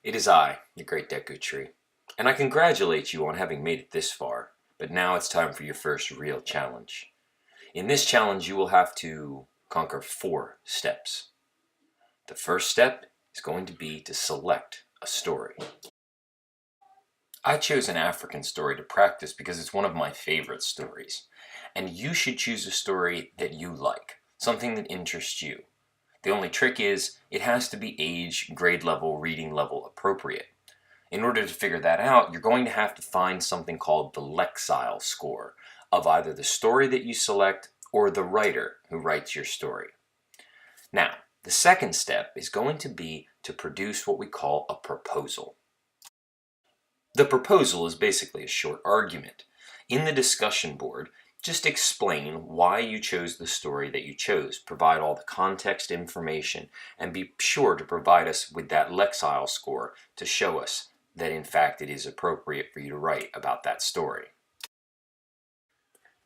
It is I, your great Deku Tree, and I congratulate you on having made it this far, but now it's time for your first real challenge. In this challenge you will have to conquer 4 steps. The first step is going to be to select a story. I chose an African story to practice because it's one of my favorite stories, and you should choose a story that you like, something that interests you. The only trick is, it has to be age, grade level, reading level appropriate. In order to figure that out, you're going to have to find something called the Lexile score of either the story that you select or the writer who writes your story. Now, the second step is going to be to produce what we call a proposal. The proposal is basically a short argument. In the discussion board, just explain why you chose the story that you chose, provide all the context information, and be sure to provide us with that Lexile score to show us that in fact it is appropriate for you to write about that story.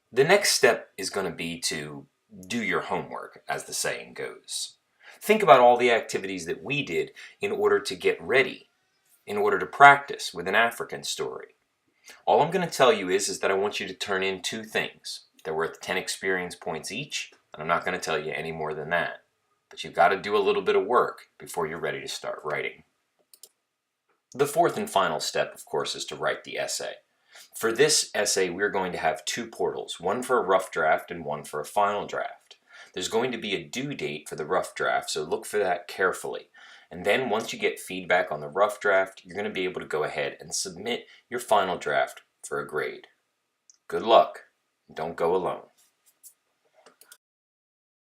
The next step is going to be to do your homework, as the saying goes. Think about all the activities that we did in order to get ready, in order to practice with an African story. All I'm going to tell you is that I want you to turn in 2 things. They're worth 10 experience points each, and I'm not going to tell you any more than that. But you've got to do a little bit of work before you're ready to start writing. The fourth and final step, of course, is to write the essay. For this essay, we're going to have 2 portals, one for a rough draft and one for a final draft. There's going to be a due date for the rough draft, so look for that carefully. And then once you get feedback on the rough draft, you're going to be able to go ahead and submit your final draft for a grade. Good luck, and don't go alone.